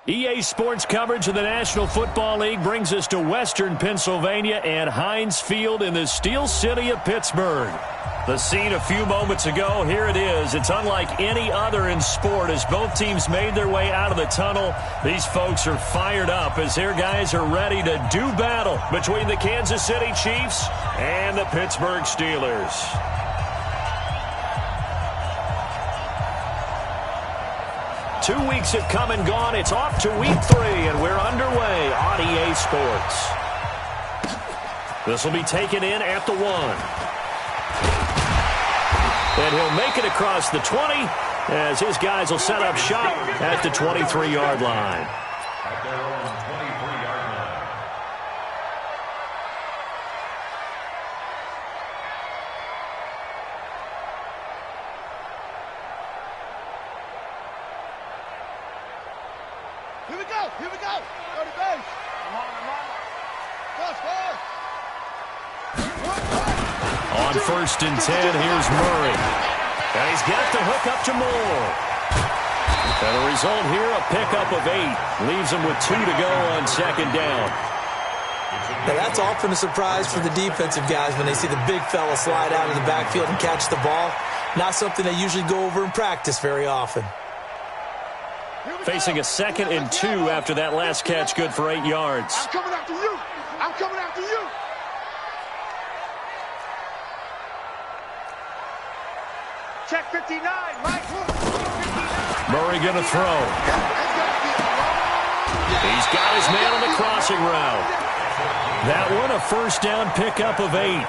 EA Sports coverage of the National Football League brings us to Western Pennsylvania and Heinz Field in the Steel City of Pittsburgh. The scene a few moments ago, here it is. It's unlike any other in sport as both teams made their way out of the tunnel. These folks are fired up as their guys are ready to do battle between the Kansas City Chiefs and the Pittsburgh Steelers. 2 weeks have come and gone. It's off to week 3, and we're underway on EA Sports. This will be taken in at the 1. And he'll make it across the 20 as his guys will set up shop at the 23-yard line. Here we go. Go to base. Come on. On 1st and 10, here's Murray. And he's got the hook up to Moore. And the result here, a pickup of 8. Leaves him with 2 to go on 2nd down. Now that's often a surprise for the defensive guys when they see the big fella slide out of the backfield and catch the ball. Not something they usually go over in practice very often. Facing a 2nd and 2 after that last catch, good for 8 yards. I'm coming after you. Check 59, Mike. Murray going to throw. He's got his man on the crossing route. That one, a 1st down pickup of 8.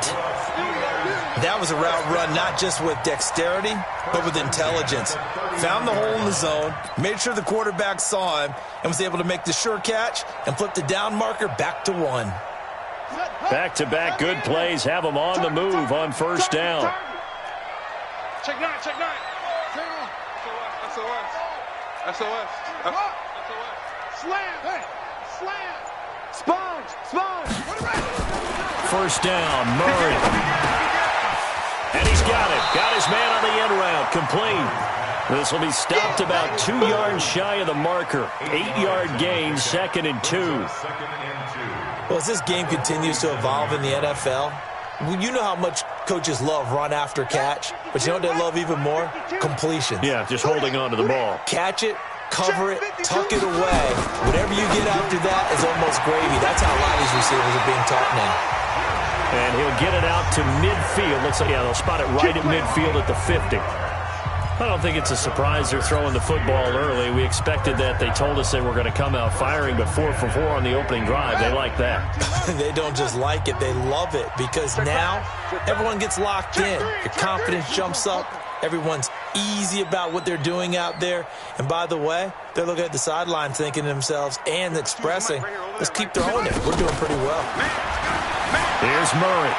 That was a route run not just with dexterity, but with intelligence. Found the hole in the zone, made sure the quarterback saw him, and was able to make the sure catch and flip the down marker back to 1. Back-to-back good plays have him on the move on 1st down. Check 9. SOS. Slam. Sponge. 1st down, Murray. And he's got it. Got his man on the end route. Complete. This will be stopped about 2 yards shy of the marker. 8-yard gain, 2nd and 2. Well, as this game continues to evolve in the NFL, you know how much coaches love run after catch, but you know what they love even more? Completion. Yeah, just holding on to the ball. Catch it, cover it, tuck it away. Whatever you get after that is almost gravy. That's how a lot of these receivers are being taught now. And he'll get it out to midfield. Looks like, they'll spot it right at midfield at the 50. I don't think it's a surprise they're throwing the football early. We expected that. They told us they were going to come out firing, but 4 for 4 on the opening drive. They like that. They don't just like it, they love it, because now everyone gets locked in. Your confidence jumps up. Everyone's easy about what they're doing out there. And by the way, they're looking at the sideline thinking to themselves and expressing, let's keep throwing it. We're doing pretty well. Here's Murray,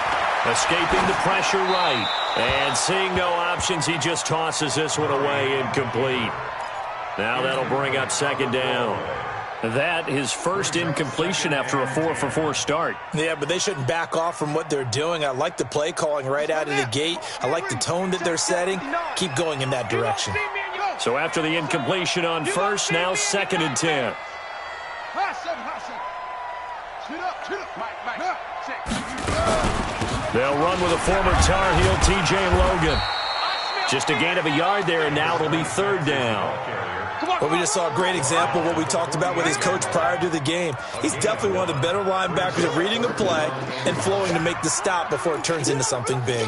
escaping the pressure right. And seeing no options, he just tosses this one away incomplete. Now that'll bring up 2nd down. That his first incompletion after a 4 for 4 start. Yeah, but they shouldn't back off from what they're doing. I like the play calling right out of the gate. I like the tone that they're setting. Keep going in that direction. So after the incompletion on 1st, now 2nd and 10. They'll run with a former Tar Heel, T.J. Logan. Just a gain of a yard there, and now it'll be 3rd down. Well, we just saw a great example of what we talked about with his coach prior to the game. He's definitely one of the better linebackers at reading a play and flowing to make the stop before it turns into something big.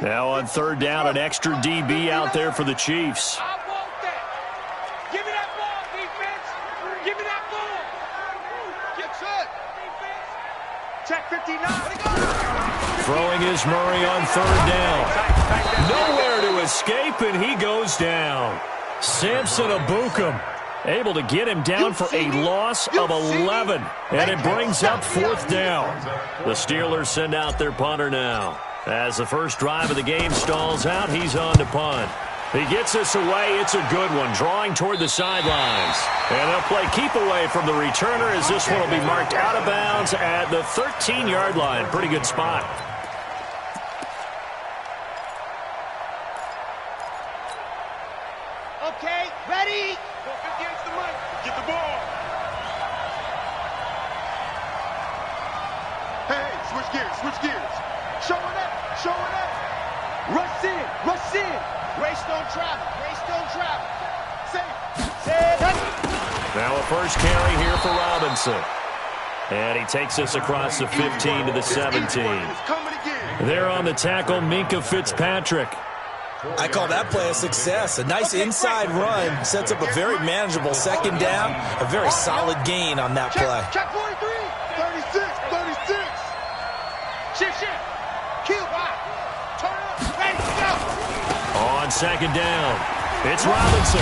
Now on 3rd down, an extra DB out there for the Chiefs. Give me that ball, defense. Give me that ball. Get set. Check 59. Throwing is Murray on 3rd down. Nowhere to escape, and he goes down. Samson Ebukam able to get him down for a loss of 11. And it brings up 4th down. The Steelers send out their punter now. As the first drive of the game stalls out, he's on to punt. He gets this away. It's a good one, drawing toward the sidelines. And they'll play keep away from the returner as this one will be marked out of bounds at the 13-yard line. Pretty good spot. Switch gears, switch gears. Showing up, showing up. Rush in, rush in. Race don't travel, race don't travel. Now a first carry here for Robinson. And he takes this across the 15 to the 17. There on the tackle, Minkah Fitzpatrick. I call that play a success. A nice inside run sets up a very manageable second down. A very solid gain on that play. Check 43, 36, 36. Shift, shift. Kill back. Turn up, ready, go. On second down, it's Robinson.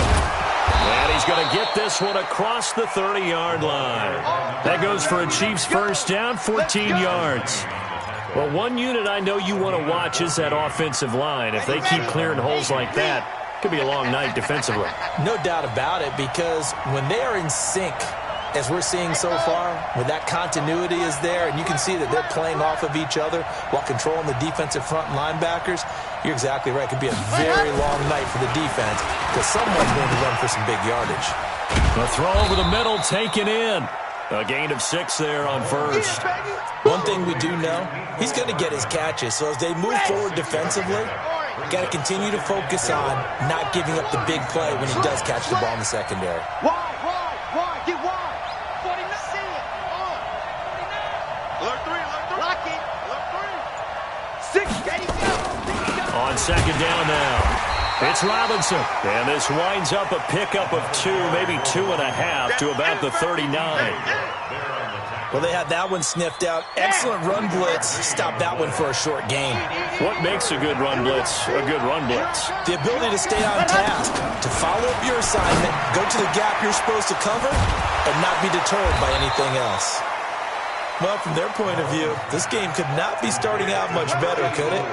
And he's going to get this one across the 30-yard line. That goes for a Chiefs first down, 14 yards. Well, one unit I know you want to watch is that offensive line. If they keep clearing holes like that, it could be a long night defensively. No doubt about it, because when they are in sync, as we're seeing so far, when that continuity is there, and you can see that they're playing off of each other while controlling the defensive front linebackers, you're exactly right. It could be a very long night for the defense because someone's going to run for some big yardage. The throw over the middle taken in. A gain of 6 there on first. One thing we do know, he's going to get his catches. So as they move forward defensively, got to continue to focus on not giving up the big play when he does catch the ball in the secondary. Wide, get wide. 49, see it. On. 49. Alert 3, lock it. Alert 3. 6, ready, go. On second down now, it's Robinson. And this winds up a pickup of 2, maybe 2.5 to about the 39. Well, they had that one sniffed out. Excellent run blitz. Stop that one for a short gain. What makes a good run blitz a good run blitz? The ability to stay on task, to follow up your assignment, go to the gap you're supposed to cover, and not be deterred by anything else. Well, from their point of view, this game could not be starting out much better, could it?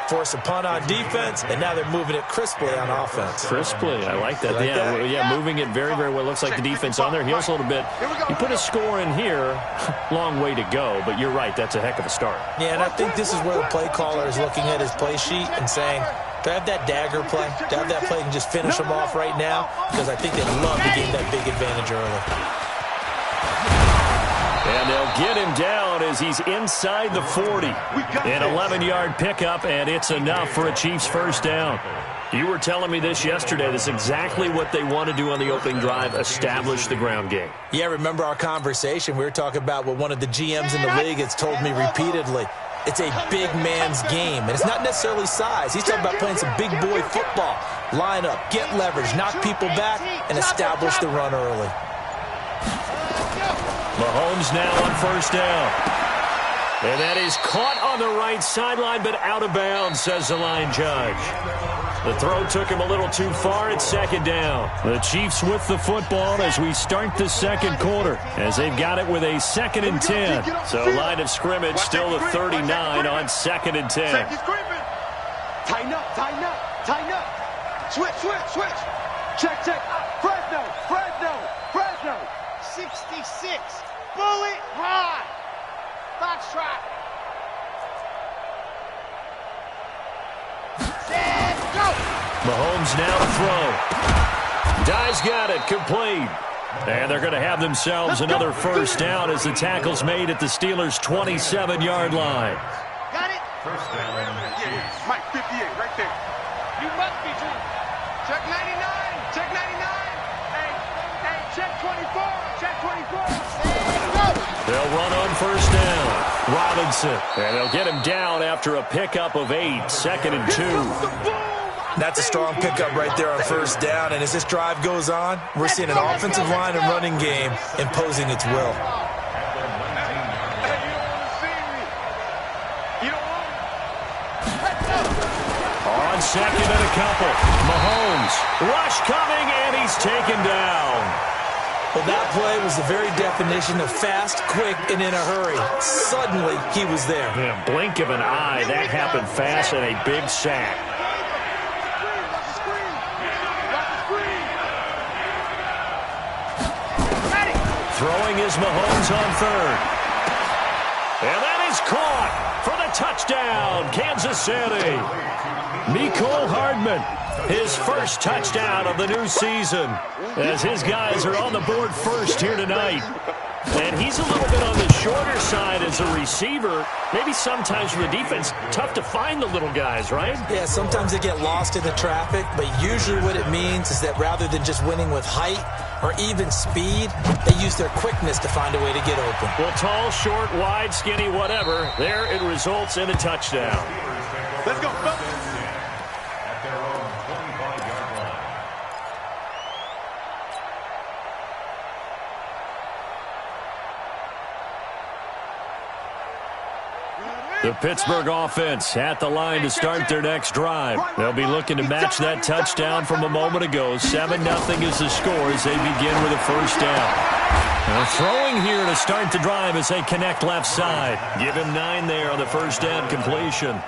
Force a punt on defense, and now they're moving it crisply on offense. Crisply, I like that. Yeah, moving it very, very well. Looks like the defense on their heels a little bit. You put a score in here, long way to go, but you're right, that's a heck of a start. Yeah, and I think this is where the play caller is looking at his play sheet and saying, do I have that dagger play? Do I have that play and just finish them off right now? Because I think they'd love to gain that big advantage early. And they'll get him down as he's inside the 40. An 11-yard pickup, and it's enough for a Chiefs first down. You were telling me this yesterday. This is exactly what they want to do on the opening drive, establish the ground game. Yeah, remember our conversation? We were talking about what one of the GMs in the league has told me repeatedly. It's a big man's game, and it's not necessarily size. He's talking about playing some big boy football. Line up, get leverage, knock people back, and establish the run early. Mahomes now on first down. And that is caught on the right sideline, but out of bounds, says the line judge. The throw took him a little too far. It's second down. The Chiefs with the football as we start the second quarter, as they've got it with a 2nd and 10. So line of scrimmage still the 39 on 2nd and 10. Tighten up, tighten up, tighten up. Switch, switch, switch. Check, check. Fresno, Fresno, Fresno. 66. Bullet high. Foxtrot. Set, go. Mahomes now to throw. Dye's got it, complete. And they're going to have themselves another first down as the tackle's made at the Steelers' 27-yard line. Got it? First down. Yeah, Mike, 58, right there. You must be true. Check 99. Check 99. Hey, check 24. Check 24. They'll run on first down. Robinson. And they'll get him down after a pickup of 8. 2nd and 2. That's a strong pickup right there on first down. And as this drive goes on, we're seeing an offensive line and running game imposing its will. On second and a couple. Mahomes. Rush coming, and he's taken down. Well, that play was the very definition of fast, quick, and in a hurry. Suddenly, he was there. Yeah, blink of an eye. That happened fast and a big sack. Throwing is Mahomes on third. And that is caught for the touchdown, Kansas City. Mecole Hardman, his first touchdown of the new season, as his guys are on the board first here tonight. And he's a little bit on the shorter side as a receiver. Maybe sometimes for the defense, tough to find the little guys, right? Yeah, sometimes they get lost in the traffic, but usually what it means is that rather than just winning with height or even speed, they use their quickness to find a way to get open. Well, tall, short, wide, skinny, whatever, there it results in a touchdown. Let's go, fellas. The Pittsburgh offense at the line to start their next drive. They'll be looking to match that touchdown from a moment ago. 7-0 is the score as they begin with a first down. They're throwing here to start the drive as they connect left side. Give him 9 there on the first down completion.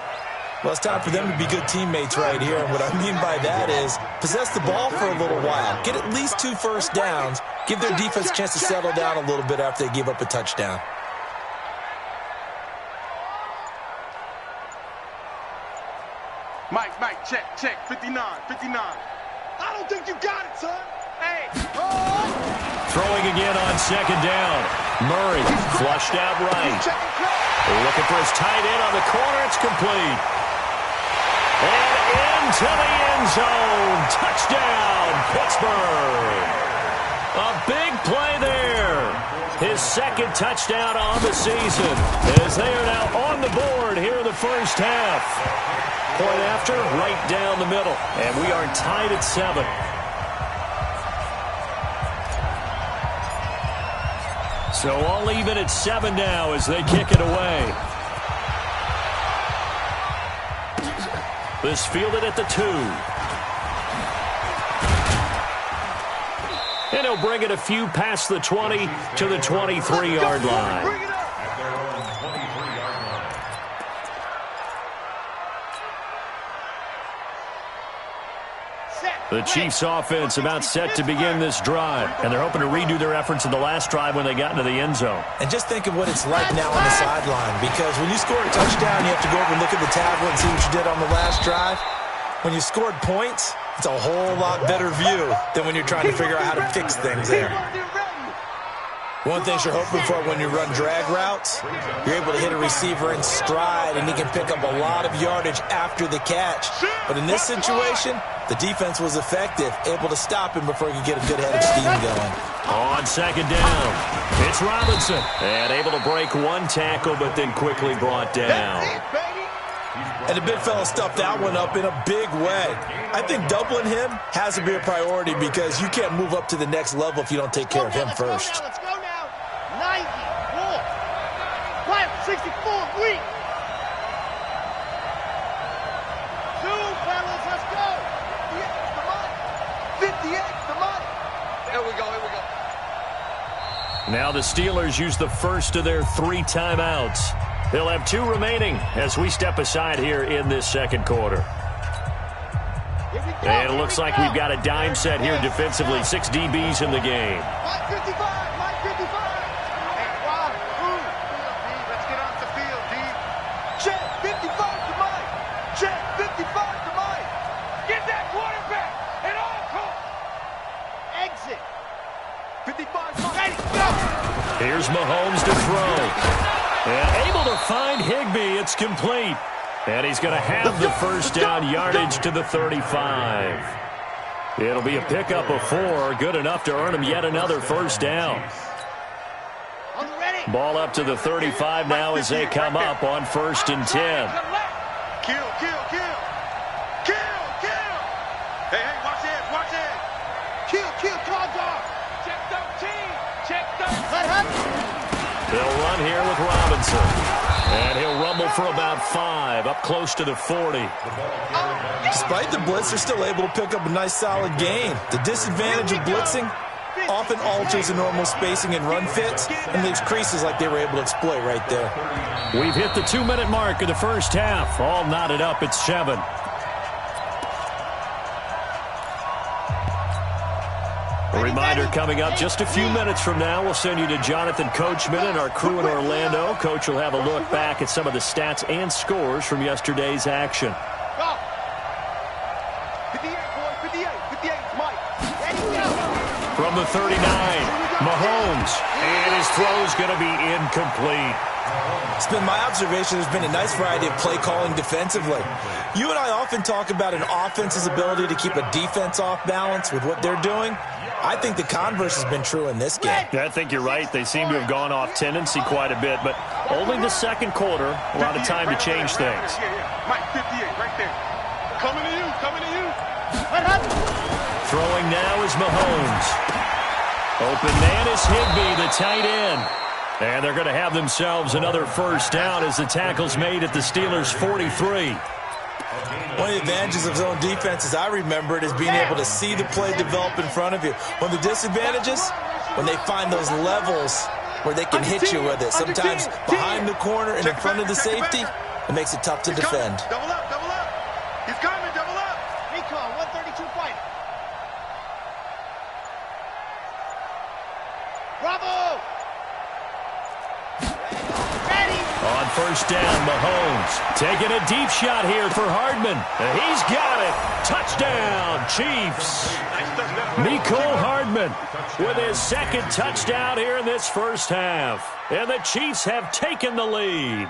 Well, it's time for them to be good teammates right here. And what I mean by that is possess the ball for a little while. Get at least 2 first downs. Give their defense a chance to settle down a little bit after they give up a touchdown. Mike, check, 59. I don't think you got it, son. Hey. Throwing again on second down. Murray flushed out right. Looking for his tight end on the corner. It's complete. And into the end zone. Touchdown, Pittsburgh. A big play there. His second touchdown on the season as they are now on the board here in the first half. Point after, right down the middle. And we are tied at 7. So all even at 7 now as they kick it away. This fielded at the 2. And he'll bring it a few past the 20 to the 23-yard line. The Chiefs offense about set to begin this drive, and they're hoping to redo their efforts in the last drive when they got into the end zone. And just think of what it's like now on the sideline, because when you score a touchdown, you have to go over and look at the tablet and see what you did on the last drive. When you scored points, it's a whole lot better view than when you're trying to figure out how to fix things there. One thing you're hoping for when you run drag routes, you're able to hit a receiver in stride, and he can pick up a lot of yardage after the catch. But in this situation, the defense was effective, able to stop him before he could get a good head of steam going. On second down, it's Robinson. And able to break 1 tackle, but then quickly brought down. And the big fella stuffed that one up in a big way. I think doubling him has to be a priority because you can't move up to the next level if you don't take care of him first. Let's go now. 90, walk. Quiet, 64, weak. 2, fellas, let's go. 58's the money. 58's the money. Here we go. Now the Steelers use the first of their 3 timeouts. They'll have 2 remaining as we step aside here in this second quarter. And it looks like we've got a dime set here defensively. 6 DBs in the game. Mike 55. Hey, Rob, let's get off the field, D. Check, 55 to Mike. Check, 55 to Mike. Get that quarterback at all costs. Exit. 55, Mike. Go. Here's Mahomes to throw. And able to find Higbee. It's complete. And he's going to have the first down yardage to the 35. It'll be a pickup of 4. Good enough to earn him yet another first down. Ball up to the 35 now as they come up on 1st and 10. Kill. Hey, watch this. Kill, cards off. Check 13. They'll run here with Robinson. And he'll rumble for about 5, up close to the 40. Despite the blitz, they're still able to pick up a nice solid gain. The disadvantage of blitzing often alters the normal spacing and run fits and leaves creases like they were able to exploit right there. We've hit the 2-minute mark of the first half. All knotted up at 7. A reminder coming up just a few minutes from now. We'll send you to Jonathan Coachman and our crew in Orlando. Coach will have a look back at some of the stats and scores from yesterday's action. Go. 58, boy. 58, Mike. From the 39. Mahomes, and his throw's going to be incomplete. It's been my observation there's been a nice variety of play calling defensively. You and I often talk about an offense's ability to keep a defense off balance with what they're doing. I think the converse has been true in this game. Yeah, I think you're right. They seem to have gone off tendency quite a bit, but only the second quarter, a lot of time to change things. Mike, 58, right there. Coming to you, coming to you. Throwing now is Mahomes. Open man is Higbee, the tight end. And they're going to have themselves another first down as the tackle's made at the Steelers' 43. One of the advantages of zone defense, as I remember it, is being able to see the play develop in front of you. One of the disadvantages, when they find those levels where they can hit you with it. Sometimes behind the corner and in front of the safety, it makes it tough to defend. Double up, double up. He's coming, double up. Recon, 132 fight. Bravo! Ready! On first down, Mahomes taking a deep shot here for Hardman. He's got it. Touchdown, Chiefs. Mecole Hardman with his second touchdown here in this first half. And the Chiefs have taken the lead.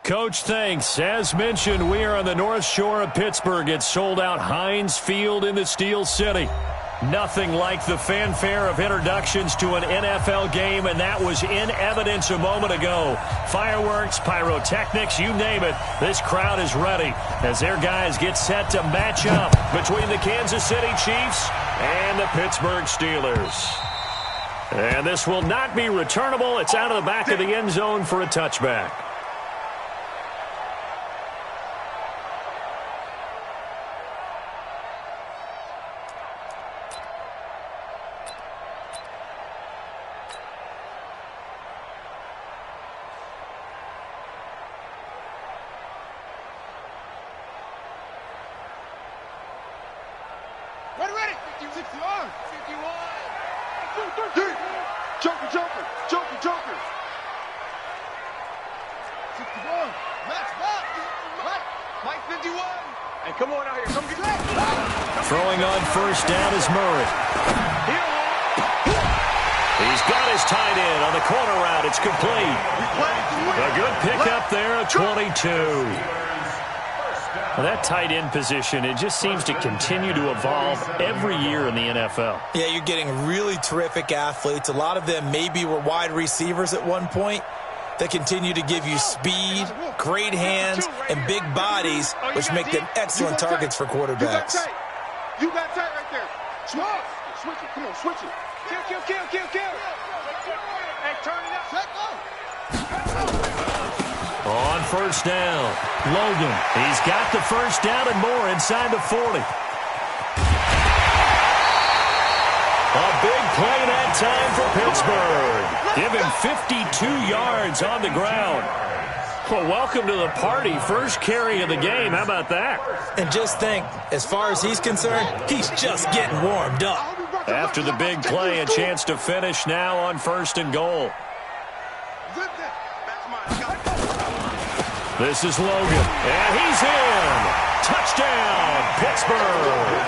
Coach, thanks. As mentioned, we are on the North Shore of Pittsburgh. It's sold out Heinz Field in the Steel City. Nothing like the fanfare of introductions to an NFL game, and that was in evidence a moment ago. Fireworks, pyrotechnics, you name it. This crowd is ready as their guys get set to match up between the Kansas City Chiefs and the Pittsburgh Steelers. And this will not be returnable. It's out of the back of the end zone for a touchback. Ready. 61. Joker. 61. Max back. Mike 51. Hey, come on out here. Come get that. Throwing on first down is Murray. He's got his tight end on the corner route. It's complete. A good pickup there at 22. Well, that tight end position, it just seems to continue to evolve every year in the NFL. Yeah, you're getting really terrific athletes. A lot of them maybe were wide receivers at one point that continue to give you speed, great hands, and big bodies, which make them excellent targets for quarterbacks. You got tight right there. Smart. Switch it. Come on, switch it. Kill. Hey, turn it up. Let go. On first down, Logan. He's got the first down and more inside the 40. A big play that time for Pittsburgh. Give him 52 yards on the ground. Well, welcome to the party. First carry of the game. How about that? And just think, as far as he's concerned, he's just getting warmed up. After the big play, a chance to finish now on first and goal. This is Logan, and he's in. Touchdown, Pittsburgh.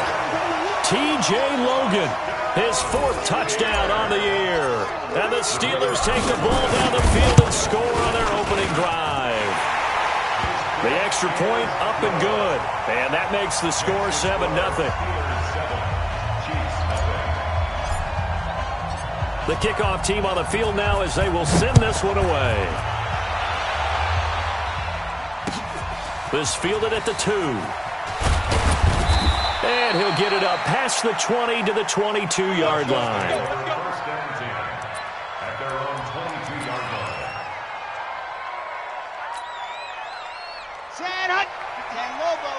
T.J. Logan, his fourth touchdown on the year. And the Steelers take the ball down the field and score on their opening drive. The extra point up and good, and that makes the score 7-0. The kickoff team on the field now as they will send this one away. This fielded at the 2. And he'll get it up past the 20 to the 22-yard line. Sad Hut. And Lobo.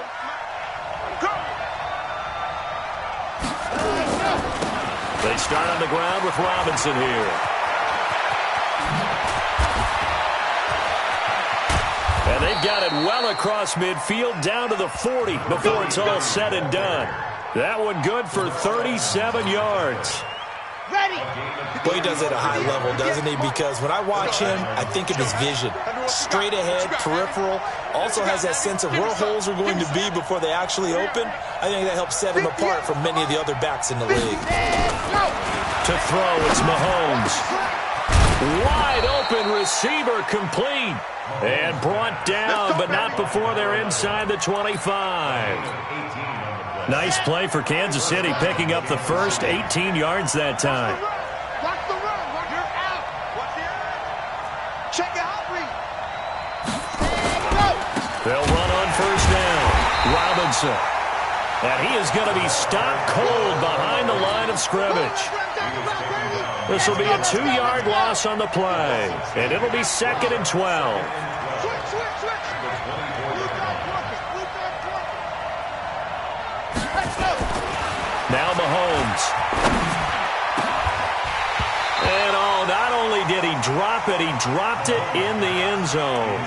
They start on the ground with Robinson here. And they've got it well across midfield down to the 40 before it's all said and done. That one good for 37 yards. Ready. Well, he does it at a high level, doesn't he? Because when I watch him, I think of his vision. Straight ahead, peripheral. Also has that sense of where holes are going to be before they actually open. I think that helps set him apart from many of the other backs in the league. To throw, it's Mahomes. Wide open receiver complete. And brought down, but not before they're inside the 25. Nice play for Kansas City, picking up the first 18 yards that time. Watch the run. You're out. Watch it. Check it out, Reed. They'll run on first down. Robinson. And he is going to be stopped cold behind the line of scrimmage. This will be a 2-yard loss on the play. And it'll be 2nd and 12. Now Mahomes. And not only did he drop it, he dropped it in the end zone.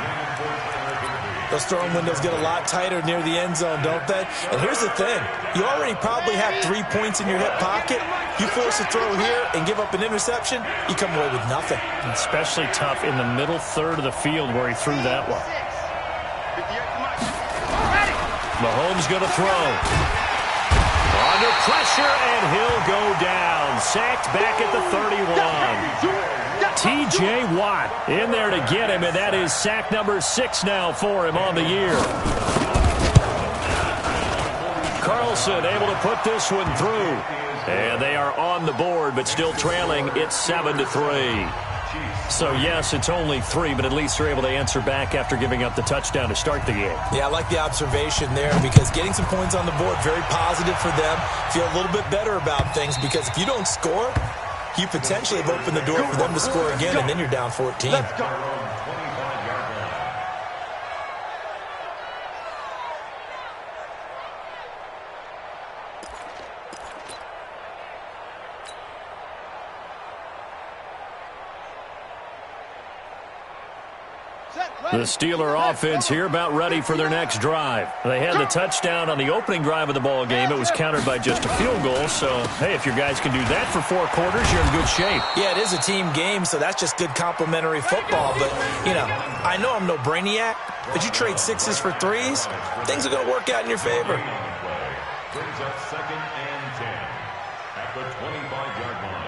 Those throwing windows get a lot tighter near the end zone, don't they? And here's the thing. You already probably have 3 points in your hip pocket. You force a throw here and give up an interception, you come away with nothing. Especially tough in the middle third of the field where he threw that one. Mahomes going to throw. Under pressure, and he'll go down. Sacked back at the 31. T.J. Watt in there to get him, and that is sack number 6 now for him on the year. Carlson able to put this one through. And they are on the board, but still trailing. It's 7-3. So, yes, it's only 3, but at least they're able to answer back after giving up the touchdown to start the game. Yeah, I like the observation there because getting some points on the board, very positive for them. Feel a little bit better about things because if you don't score, you potentially have opened the door for them to score again, and then you're down 14. Let's go. The Steeler offense here about ready for their next drive. They had the touchdown on the opening drive of the ball game. It was countered by just a field goal. So, hey, if your guys can do that for 4 quarters, you're in good shape. Yeah, it is a team game, so that's just good complimentary football. But, you know, I know I'm no brainiac, but you trade 6s for 3s, things are going to work out in your favor. Brings up 2nd and 10 at the 25-yard line.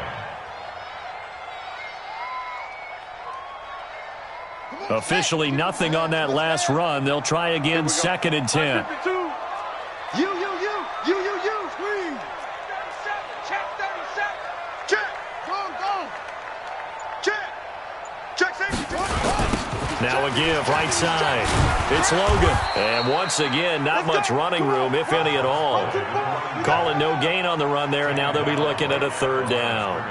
Officially nothing on that last run. They'll try again, 2nd and 10. You. Screen. Check 37. Check. Go. Check safety. Now a give, right side. It's Logan. And once again, not much running room, if any at all. Calling no gain on the run there, and now they'll be looking at a 3rd down.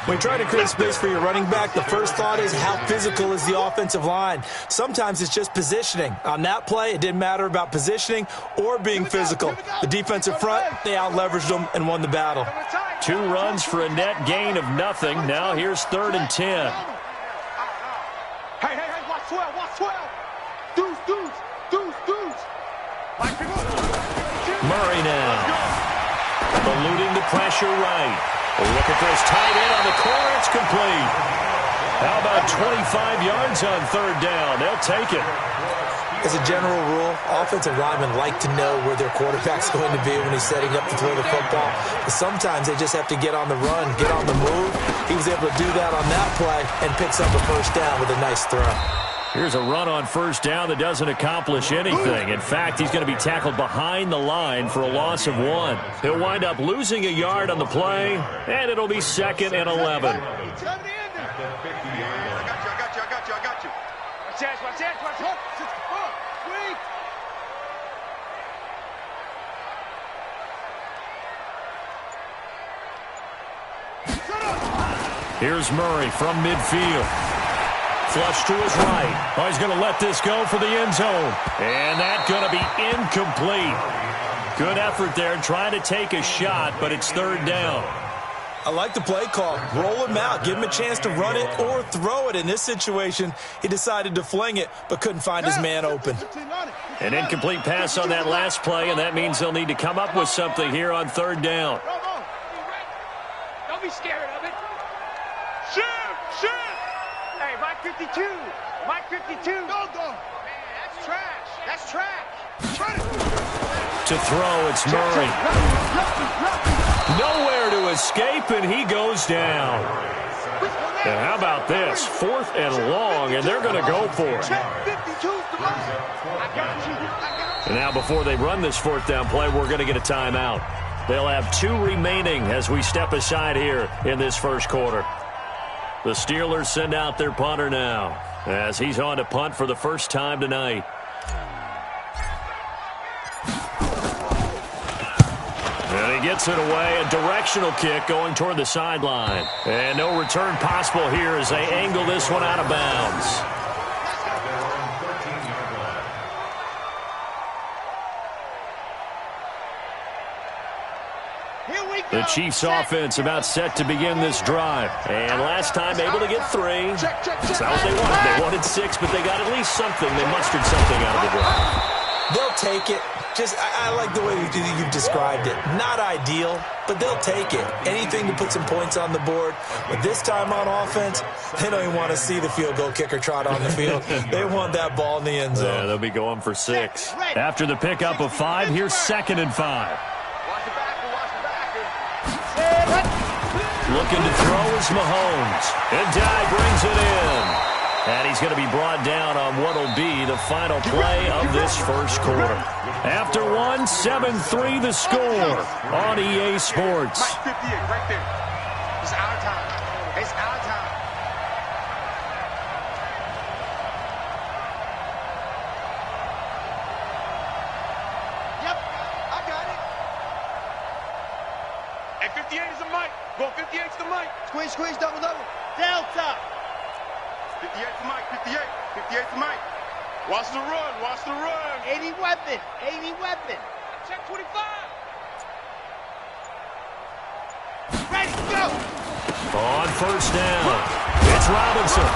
When you try to create space for your running back, the first thought is how physical is the offensive line. Sometimes it's just positioning. On that play, it didn't matter about positioning or being physical. The defensive front, they out-leveraged them and won the battle. 2 runs for a net gain of nothing. Now here's 3rd and 10. Hey, watch 12. Deuce. Murray now. Eluding the pressure right. Look at this, tight end on the corner, it's complete. How about 25 yards on 3rd down? They'll take it. As a general rule, offensive linemen like to know where their quarterback's going to be when he's setting up to throw the football. But sometimes they just have to get on the run, get on the move. He was able to do that on that play and picks up a 1st down with a nice throw. Here's a run on 1st down that doesn't accomplish anything. In fact, he's going to be tackled behind the line for a loss of 1. He'll wind up losing a yard on the play, and it'll be 2nd and 11. I got you. Watch it. Wait. Here's Murray from midfield. Flush to his right. Oh, he's going to let this go for the end zone. And that's going to be incomplete. Good effort there trying to take a shot, but it's 3rd down. I like the play call. Roll him out. Give him a chance to run it or throw it. In this situation, he decided to fling it, but couldn't find his man open. An incomplete pass on that last play, and that means they'll need to come up with something here on 3rd down. Don't be scared of it. Shoot! Hey, Mike 52. Go. Man, that's trash. To throw, it's Murray. Nowhere to escape, and he goes down. And how about this? 4th and long, and they're going to go for it. And now before they run this 4th down play, we're going to get a timeout. They'll have 2 remaining as we step aside here in this 1st quarter. The Steelers send out their punter now as he's on to punt for the first time tonight. And he gets it away, a directional kick going toward the sideline. And no return possible here as they angle this one out of bounds. The Chiefs offense about set to begin this drive. And last time able to get 3. That's not what they wanted. They wanted 6, but they got at least something. They mustered something out of the drive. They'll take it. I like the way you've described it. Not ideal, but they'll take it. Anything to put some points on the board. But this time on offense, they don't even want to see the field goal kicker trot on the field. They want that ball in the end zone. Yeah, they'll be going for 6. After the pickup of 5, here's 2nd and 5. Looking to throw is Mahomes. And Dye brings it in. And he's going to be brought down on what will be the final play of this first quarter. After one, 7-3 the score on EA Sports. Mike 58 right there. It's our time. It's our time. Yep, I got it. And 58 is the mic. Go 58 is the mic. Squeeze, squeeze, double, double. Delta. 58 is the mic. 58. 58 is the mic. Watch the run. Watch the run. 80 weapon. 80 weapon. Check 25. Ready, go. On first down, it's Robinson.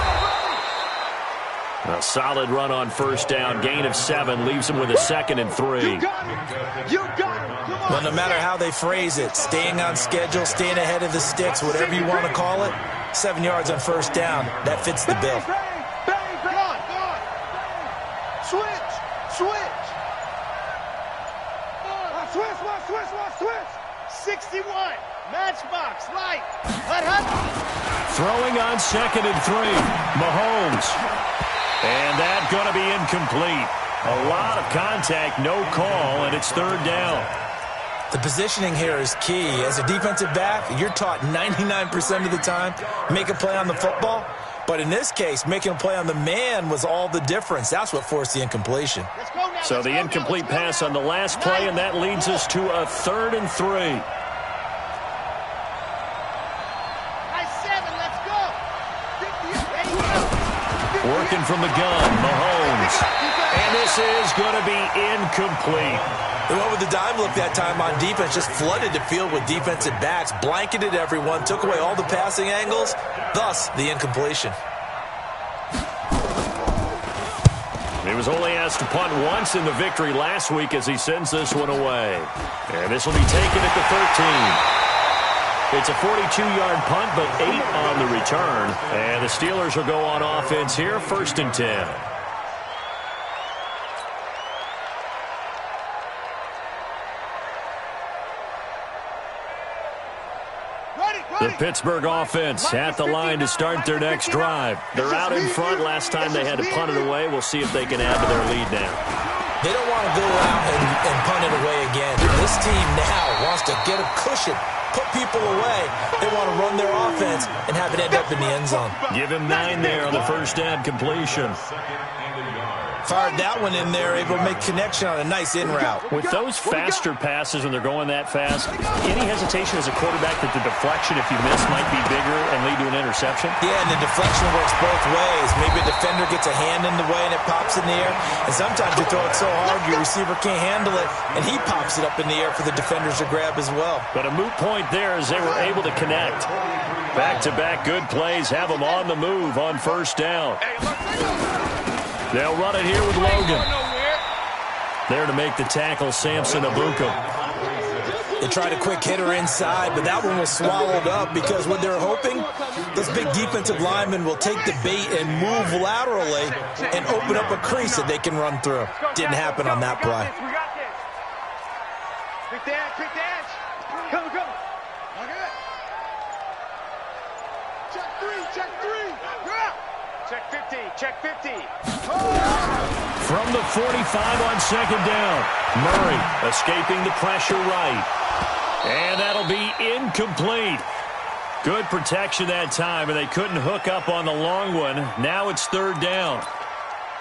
A solid run on first down, gain of 7, leaves him with a 2nd and 3. You got it. You got it. Come on. Well, no matter how they phrase it, staying on schedule, staying ahead of the sticks, whatever you want to call it, 7 yards on first down, that fits the bill. Bang, bang, bang. Gone, gone. Switch, switch. Switch. 61. Matchbox, right. Throwing on 2nd and 3, Mahomes. And that going to be incomplete. A lot of contact, no call, and it's 3rd down. The positioning here is key. As a defensive back, you're taught 99% of the time, make a play on the football. But in this case, making a play on the man was all the difference. That's what forced the incompletion. So the incomplete pass on the last play, and that leads us to a 3rd and 3. Working from the gun, Mahomes. And this is going to be incomplete. They went with the dime look that time on defense, just flooded the field with defensive backs, blanketed everyone, took away all the passing angles, thus the incompletion. He was only asked to punt once in the victory last week as he sends this one away. And this will be taken at the 13. It's a 42-yard punt, but 8 on the return. And the Steelers will go on offense here, 1st and 10. The Pittsburgh offense at the line to start their next drive. They're out in front. Last time they had to punt it away. We'll see if they can add to their lead now. They don't want to go out and punt it away again. This team now wants to get a cushion, put people away. They want to run their offense and have it end up in the end zone. Give him 9 there on the first down completion. Fired that one in there, able to make connection on a nice in route. With those faster passes when they're going that fast, any hesitation as a quarterback that the deflection, if you miss, might be bigger and lead to an interception? Yeah, and the deflection works both ways. Maybe a defender gets a hand in the way and it pops in the air. And sometimes you throw it so hard your receiver can't handle it, and he pops it up in the air for the defenders to grab as well. But a moot point there as they were able to connect. Back-to-back good plays have them on the move on first down. They'll run it here with Logan. There to make the tackle, Samson Ebukam. They tried a quick hitter inside, but that one was swallowed up because what they're hoping, those big defensive linemen will take the bait and move laterally and open up a crease that they can run through. Didn't happen on that play. Quick dash. Come. Okay. Check 3. Check 50. From the 45 on 2nd down. Murray escaping the pressure right. And that'll be incomplete. Good protection that time, and they couldn't hook up on the long one. Now it's 3rd down.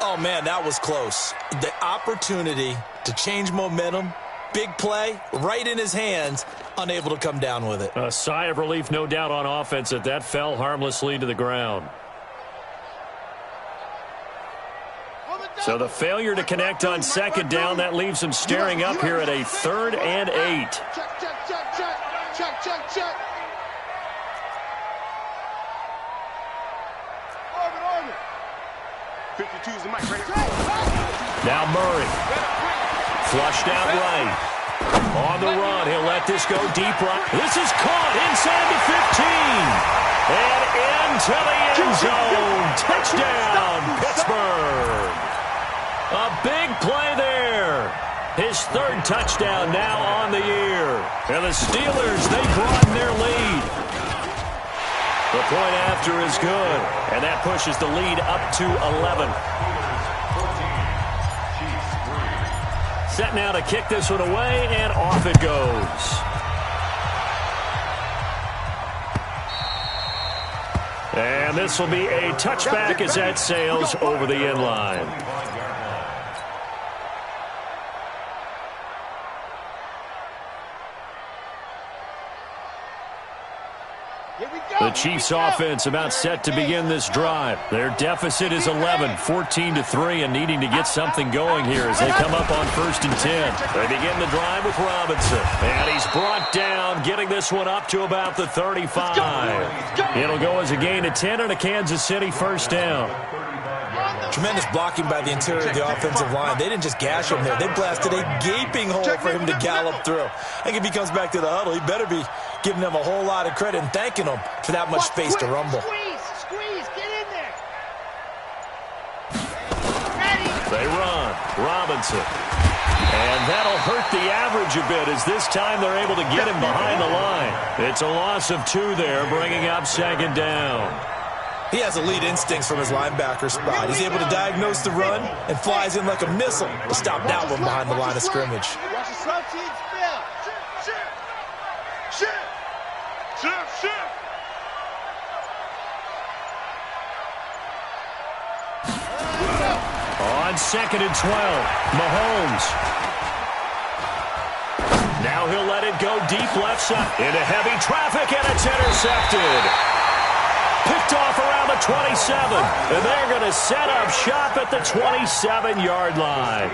Oh, man, that was close. The opportunity to change momentum, big play, right in his hands, unable to come down with it. A sigh of relief, no doubt, on offense that that fell harmlessly to the ground. So the failure to connect on 2nd down, that leaves them staring up here at a 3rd and 8. Check. Orbit. 52 is the mic right here. Now Murray. Flushed out right. On the run, he'll let this go deep right. This is caught inside the 15. And into the end zone. Touchdown, Pittsburgh. A big play there. His 3rd touchdown now on the year. And the Steelers, they broaden their lead. The point after is good, and that pushes the lead up to 11. Set now to kick this one away, and off it goes. And this will be a touchback as that sails over the end line. The Chiefs offense about set to begin this drive. Their deficit is 11, 14-3, and needing to get something going here as they come up on 1st and 10. They begin the drive with Robinson. And he's brought down, getting this one up to about the 35. It'll go as a gain of 10 and a Kansas City first down. Tremendous blocking by the interior of the offensive line. They didn't just gash him there. They blasted a gaping hole for him to gallop through. I think if he comes back to the huddle, he better be giving them a whole lot of credit and thanking them for that much space to rumble. Squeeze, get in there. They run. Robinson. And that'll hurt the average a bit as this time they're able to get him behind the line. It's a loss of 2 there, bringing up 2nd down. He has elite instincts from his linebacker spot. He's able to diagnose the run and flies in like a missile to stop that one behind the line of scrimmage. Watch the slow team spill. Shift. On 2nd and 12, Mahomes. Now he'll let it go deep left side. Into heavy traffic, and it's intercepted. Picked off around the 27. And they're going to set up shop at the 27-yard line.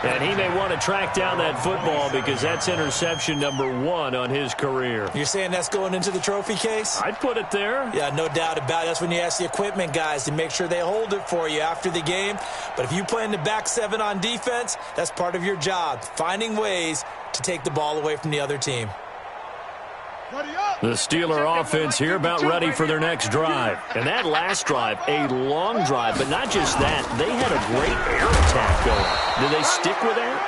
And he may want to track down that football because that's interception number 1 on his career. You're saying that's going into the trophy case? I'd put it there. Yeah, no doubt about it. That's when you ask the equipment guys to make sure they hold it for you after the game. But if you play in the back 7 on defense, that's part of your job, finding ways to take the ball away from the other team. The Steeler offense here about ready for their next drive. And that last drive, a long drive, but not just that. They had a great air attack going. Do they stick with that?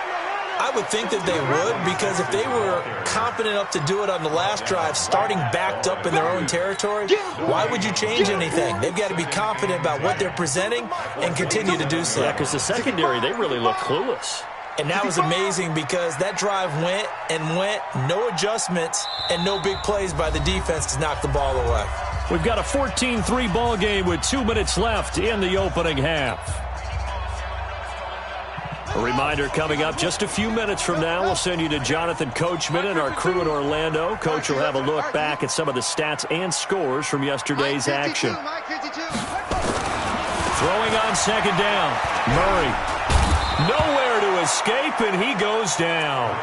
I would think that they would, because if they were confident enough to do it on the last drive, starting backed up in their own territory, why would you change anything? They've got to be confident about what they're presenting and continue to do so. Yeah, because the secondary, they really look clueless. And that was amazing because that drive went, no adjustments, and no big plays by the defense to knock the ball away. We've got a 14-3 ball game with 2 minutes left in the opening half. A reminder coming up just a few minutes from now, we'll send you to Jonathan Coachman and our crew in Orlando. Coach will have a look back at some of the stats and scores from yesterday's action. Throwing on 2nd down, Murray. Nowhere to escape, and he goes down.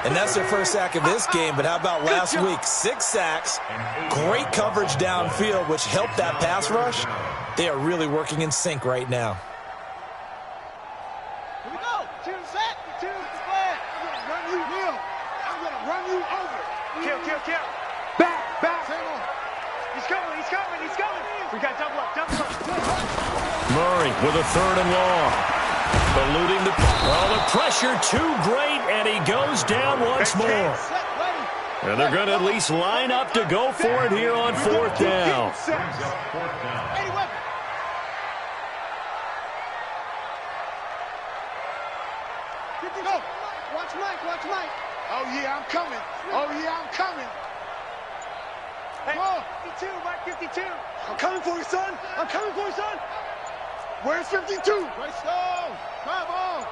And that's their first sack of this game, but how about last week? 6 sacks, great coverage downfield, which helped that pass rush. They are really working in sync right now. Here we go. 2 set, 2 flat. I'm going to run you over. Kill. Back. He's coming. We got double up. Murray with a 3rd and long. Eluding the pressure too great, and he goes down once more. And they're going to at least line up to go for it here on 4th down. Watch Mike. Oh, yeah, I'm coming. Hey, 52, Mike 52. I'm coming for you, son. Where's 52? Come on.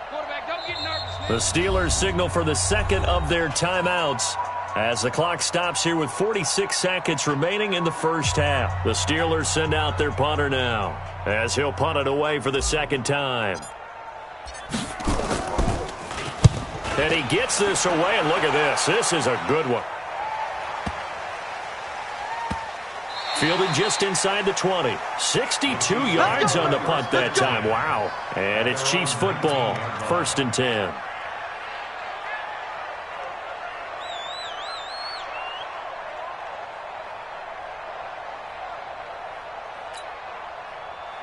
Quarterback, don't get nervous, man. The Steelers signal for the 2nd of their timeouts as the clock stops here with 46 seconds remaining in the first half. The Steelers send out their punter now as he'll punt it away for the 2nd time. And he gets this away, and look at this. This is a good one. Fielded just inside the 20. 62 yards on the punt that time. Wow. And it's Chiefs football. 1st and 10.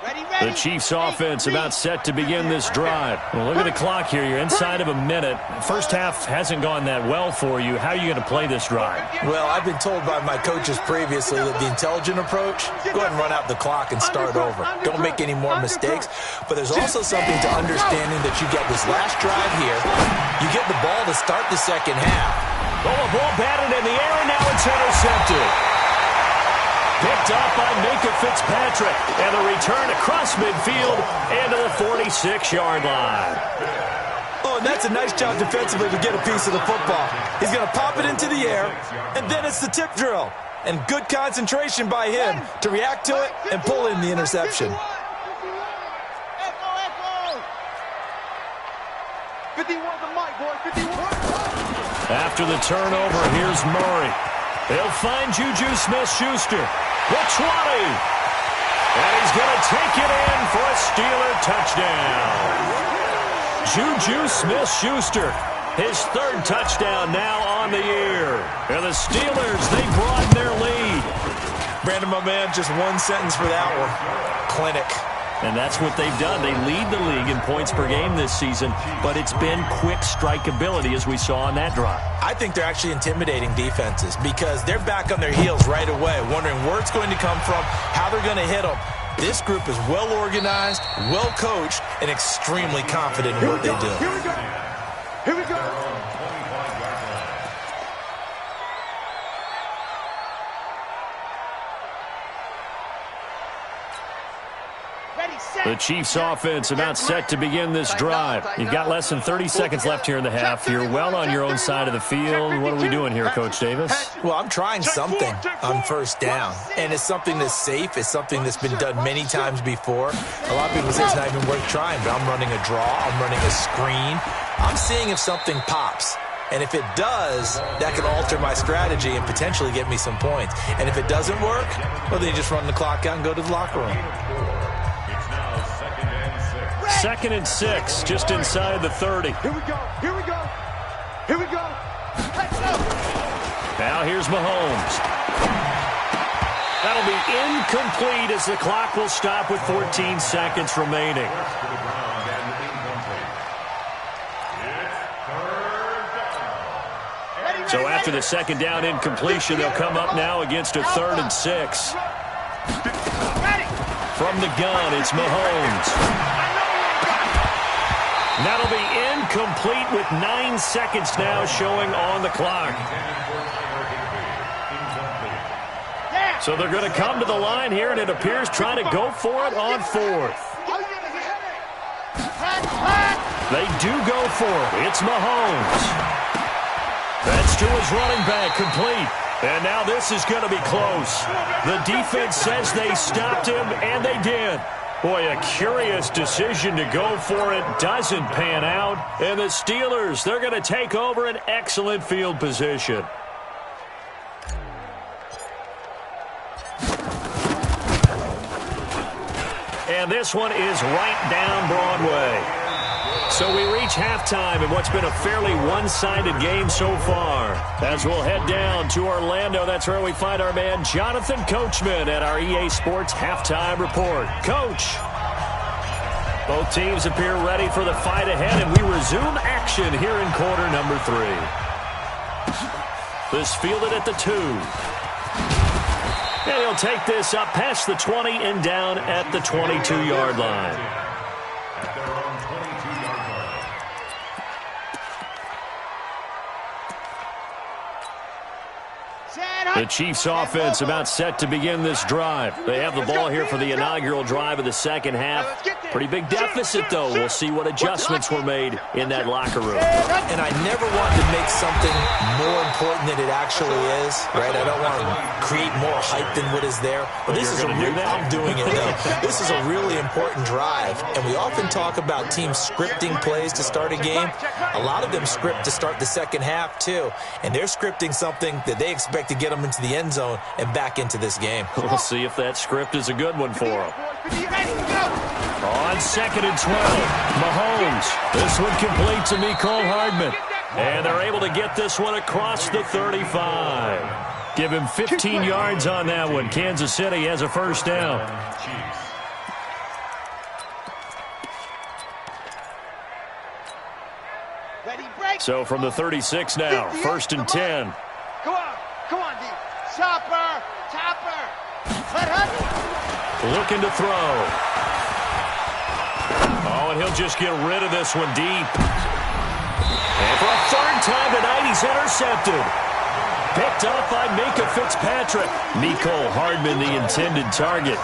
The Chiefs offense about set to begin this drive. Well, look at the clock here. You're inside of a minute. First half hasn't gone that well for you. How are you going to play this drive? Well, I've been told by my coaches previously that the intelligent approach, go ahead and run out the clock and start over. Don't make any more mistakes. But there's also something to understanding that you get this last drive here. You get the ball to start the second half. Oh, a ball batted in the air, and now it's intercepted. Picked up by Minkah Fitzpatrick. And the return across midfield and to the 46-yard line. Oh, and that's a nice job defensively to get a piece of the football. He's going to pop it into the air, and then it's the tip drill. And good concentration by him to react to it and pull in the interception. 51 the mic, boy. 51. After the turnover, here's Murray. They'll find Juju Smith-Schuster. The 20. And he's going to take it in for a Steeler touchdown. Juju Smith-Schuster, his third touchdown now on the year. And the Steelers, they broaden their lead. Brandon, my man, just one sentence for that one. Clinic. And that's what they've done. They lead the league in points per game this season, but it's been quick strike ability as we saw on that drive. I think they're actually intimidating defenses because they're back on their heels right away, wondering where it's going to come from, how they're going to hit them. This group is well organized, well coached, and extremely confident in what they do. Here we go. Here we go. The Chiefs offense about set to begin this drive. You've got less than 30 seconds left here in the half. You're well on your own side of the field. What are we doing here, Coach Davis? Well, I'm trying something on first down, and it's something that's safe. It's something that's been done many times before. A lot of people say it's not even worth trying, but I'm running a draw. I'm running a screen. I'm seeing if something pops. And if it does, that can alter my strategy and potentially get me some points. And if it doesn't work, well, then you just run the clock out and go to the locker room. 2nd and 6, just inside the 30. Here we go. Here we go. Here we go. Let's go. Now here's Mahomes. That'll be incomplete as the clock will stop with 14 seconds remaining. So after the second down incompletion, they'll come up now against a 3rd and 6. From the gun, it's Mahomes. That'll be incomplete with 9 seconds now showing on the clock. So they're going to come to the line here, and it appears trying to go for it on 4th. They do go for it. It's Mahomes. That's to his running back, complete. And now this is going to be close. The defense says they stopped him, and they did. Boy, a curious decision to go for it doesn't pan out. And the Steelers, they're going to take over an excellent field position. And this one is right down Broadway. So we reach halftime in what's been a fairly one-sided game so far. As we'll head down to Orlando, that's where we find our man Jonathan Coachman at our EA Sports Halftime Report. Coach, both teams appear ready for the fight ahead, and we resume action here in quarter number 3. This fielded at the 2. And he'll take this up past the 20 and down at the 22-yard line. The Chiefs offense about set to begin this drive. They have the ball here for the inaugural drive of the second half. Pretty big deficit, though. We'll see what adjustments were made in that locker room. And I never want to make something more important than it actually is, right? I don't want to create more hype than what is there. But this is I'm doing it, though. This is a really important drive. And we often talk about teams scripting plays to start a game. A lot of them script to start the second half, too. And they're scripting something that they expect to get them into the end zone and back into this game. We'll see if that script is a good one for them. On 2nd and 12, Mahomes. This one complete to Mecole Hardman. And they're able to get this one across the 35. Give him 15 yards on that one. Kansas City has a first down. So from the 36 now, 1st and 10. Come on, D. Chopper. Looking to throw. Oh, and he'll just get rid of this one deep. And for a 3rd time tonight, he's intercepted. Picked up by Minkah Fitzpatrick. Mecole Hardman, the intended target.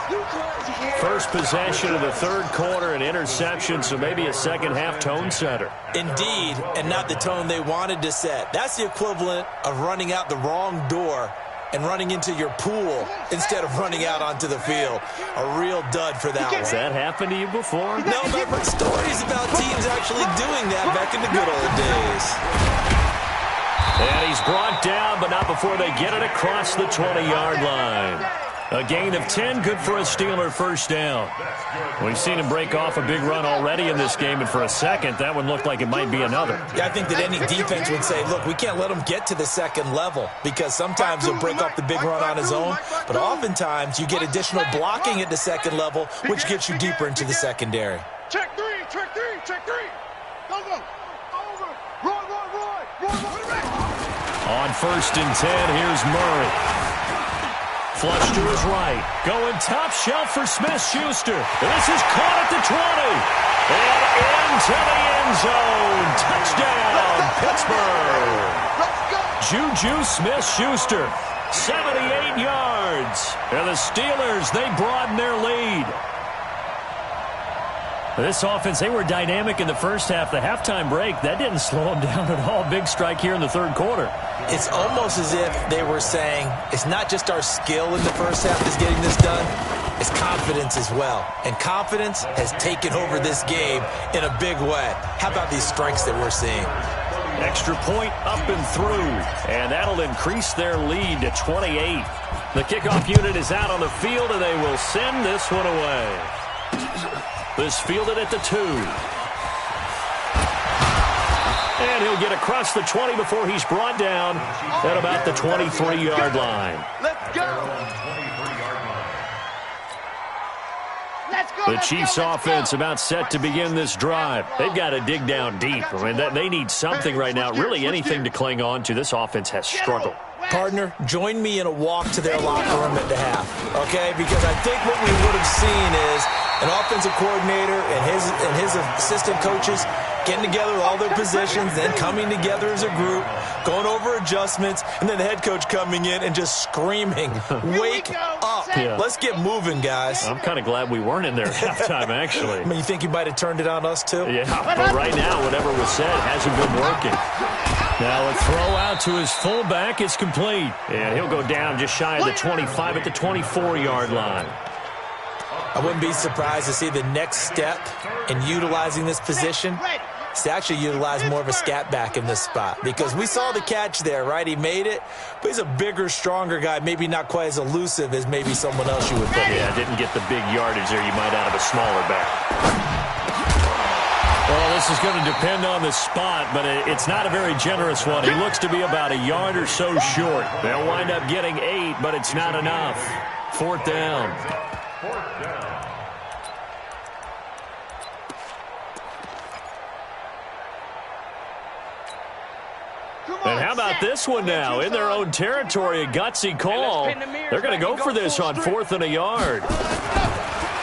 First possession of the 3rd quarter, an interception, so maybe a second-half tone setter. Indeed, and not the tone they wanted to set. That's the equivalent of running out the wrong door and running into your pool instead of running out onto the field. A real dud for that one. Has that happened to you before? No, but I've heard stories about teams actually doing that back in the good old days. And he's brought down, but not before they get it across the 20-yard line. A gain of 10, good for a Steeler first down. We've seen him break off a big run already in this game, and for a second, that one looked like it might be another. Yeah, I think that any defense would say, look, we can't let him get to the 2nd level, because sometimes he'll break off the big run on his own, but oftentimes you get additional blocking at the 2nd level, which gets you deeper into the secondary. Check three. Go. Over. Roy. On 1st and 10, here's Murray. Flush to his right. Going top shelf for Smith-Schuster. This is caught at the 20. And into the end zone. Touchdown, Pittsburgh. Juju Smith-Schuster. 78 yards. And the Steelers, they broaden their lead. This offense, they were dynamic in the first half. The halftime break, that didn't slow them down at all. Big strike here in the 3rd quarter. It's almost as if they were saying, it's not just our skill in the first half that's getting this done, it's confidence as well. And confidence has taken over this game in a big way. How about these strikes that we're seeing? Extra point up and through, and that'll increase their lead to 28. The kickoff unit is out on the field, and they will send this one away. This fielded at the 2. And he'll get across the 20 before he's brought down at about the 23-yard line. Let's go. The Chiefs offense about set to begin this drive. They've got to dig down deep. I mean, they need something right now, really anything to cling on to. This offense has struggled. Partner, join me in a walk to their locker room at the half, okay? Because I think what we would have seen is an offensive coordinator and his assistant coaches getting together all their positions, then coming together as a group, going over adjustments, and then the head coach coming in and just screaming, wake up. Yeah. Let's get moving, guys. I'm kind of glad we weren't in there at halftime, actually. I mean, you think you might have turned it on us, too? Yeah, but right now, whatever was said hasn't been working. Now a throw out to his fullback is complete. And he'll go down just shy of the 25 at the 24-yard line. I wouldn't be surprised to see the next step in utilizing this position is to actually utilize more of a scat back in this spot. Because we saw the catch there, right? He made it, but he's a bigger, stronger guy, maybe not quite as elusive as maybe someone else you would think. Yeah, didn't get the big yardage there you might out of a smaller back. Well, this is going to depend on the spot, but it's not a very generous one. He looks to be about a yard or so short. They'll wind up getting 8, but it's not enough. 4th down. And how about this one now? In their own territory, a gutsy call. They're going to go for this on 4th and a yard.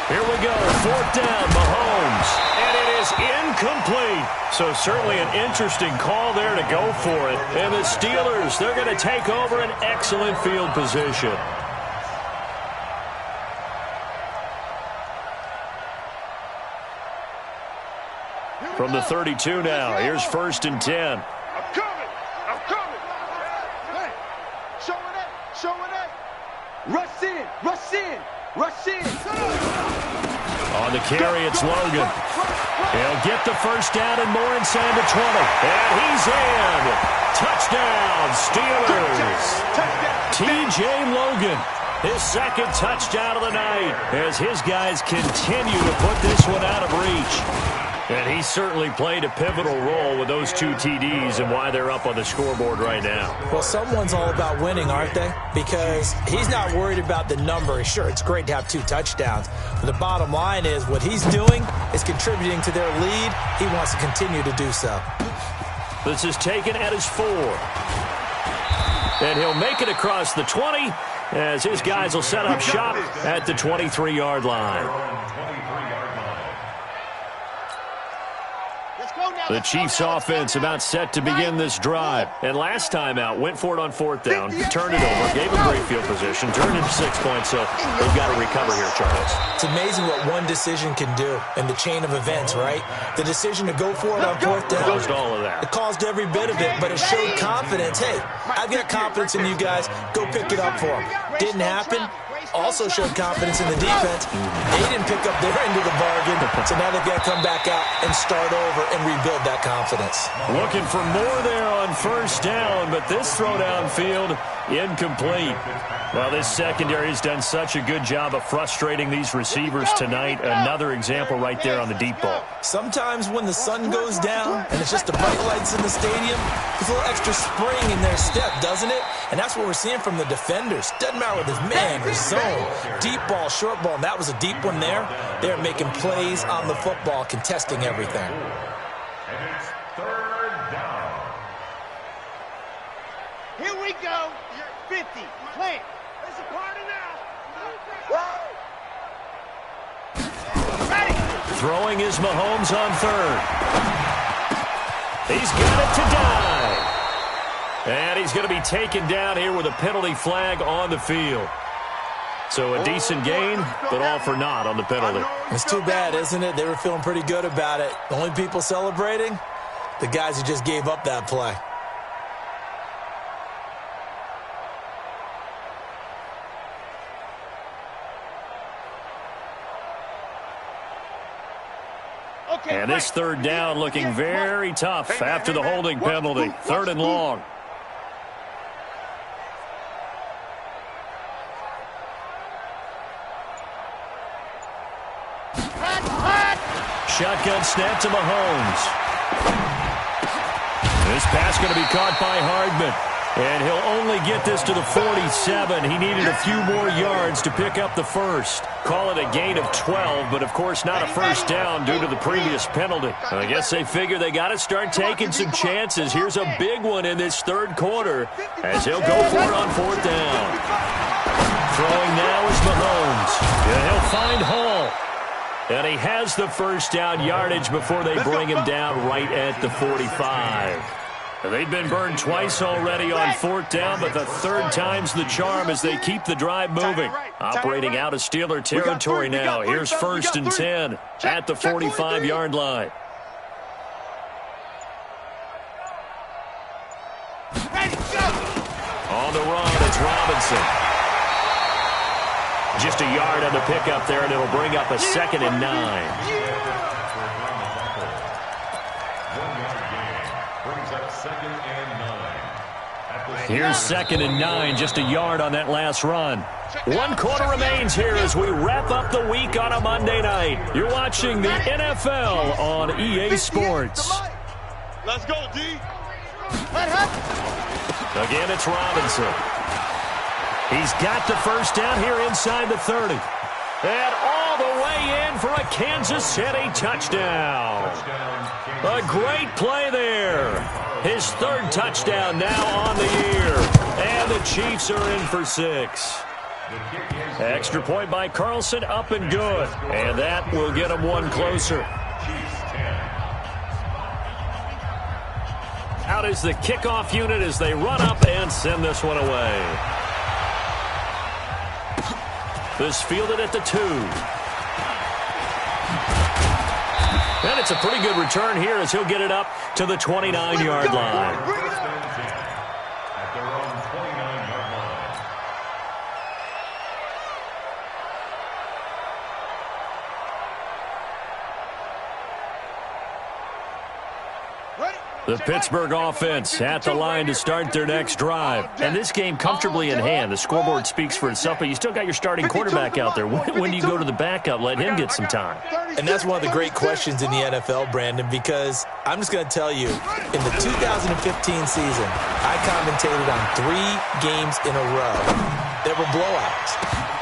Here we go, 4th down, Mahomes. And it is incomplete. So certainly an interesting call there to go for it. And the Steelers, they're going to take over an excellent field position. From the 32 now, here's 1st and 10. I'm coming. Hey, showing it. Rush in. On the carry, it's Logan. He'll get the first down and more inside the 20. And he's in. Touchdown, Steelers. T.J. Logan, his 2nd touchdown of the night as his guys continue to put this one out of reach. And he certainly played a pivotal role with those 2 TDs and why they're up on the scoreboard right now. Well, someone's all about winning, aren't they? Because he's not worried about the number. Sure, it's great to have 2 touchdowns. But the bottom line is what he's doing is contributing to their lead. He wants to continue to do so. This is taken at his 4. And he'll make it across the 20 as his guys will set up shop at the 23-yard line. The Chiefs offense about set to begin this drive. And last time out, went for it on 4th down, turned it over, gave him great field position, turned it 6 points, so they've got to recover here, Charles. It's amazing what one decision can do in the chain of events, right? The decision to go for it on 4th down. Caused all of that. It caused every bit of it, but it showed confidence. Hey, I've got confidence in you guys. Go pick it up for them. Didn't happen. Also showed confidence in the defense. They didn't pick up their end of the bargain, so now they've got to come back out and start over and rebuild that confidence. Looking for more there on 1st down, but this throw downfield incomplete. Well, this secondary has done such a good job of frustrating these receivers tonight. Another example right there on the deep ball. Sometimes when the sun goes down and it's just the bright lights in the stadium, there's a little extra spring in their step, doesn't it? And that's what we're seeing from the defenders. Doesn't matter whether it's man or zone, deep ball, short ball, and that was a deep one there. They're making plays on the football, contesting everything. And it's 3rd down. Here we go. You're 50. Plant. It's a party now. Ready. Throwing is Mahomes on 3rd. He's got it to die. And he's going to be taken down here with a penalty flag on the field. So a decent gain, but all for naught on the penalty. It's too bad, isn't it? They were feeling pretty good about it. The only people celebrating, the guys who just gave up that play. And this 3rd down looking very tough after the holding penalty. 3rd and long. Shotgun snap to Mahomes. This pass going to be caught by Hardman. And he'll only get this to the 47. He needed a few more yards to pick up the first. Call it a gain of 12, but of course not a 1st down due to the previous penalty. I guess they figure they got to start taking some chances. Here's a big one in this 3rd quarter as he'll go for it on 4th down. Throwing now is Mahomes. Yeah, he'll find Hall. And he has the 1st down yardage before they bring him down right at the 45. They've been burned twice already on 4th down, but the 3rd time's the charm as they keep the drive moving. Operating out of Steeler territory now. Here's 1st and 10 at the 45-yard line. On the run, it's Robinson. Just a yard on the pickup there, and it'll bring up a 2nd and 9. Here's 2nd and 9, just a yard on that last run. 1 quarter remains here as we wrap up the week on a Monday night. You're watching the NFL on EA Sports. Let's go, D. Again, it's Robinson. He's got the 1st down here inside the 30. And all the way in for a Kansas City touchdown. A great play there. His 3rd touchdown now on the year. And the Chiefs are in for 6. Extra point by Carlson, up and good. And that will get them 1 closer. Out is the kickoff unit as they run up and send this one away. This fielded at the 2. And it's a pretty good return here as he'll get it up to the 29-yard line. At their own 29-yard line. The Pittsburgh offense at the line to start their next drive. And this game comfortably in hand. The scoreboard speaks for itself, but you still got your starting quarterback out there. When do you go to the backup? Let him get some time. And that's one of the great questions in the NFL, Brandon, because I'm just going to tell you, in the 2015 season, I commentated on 3 games in a row. There were blowouts.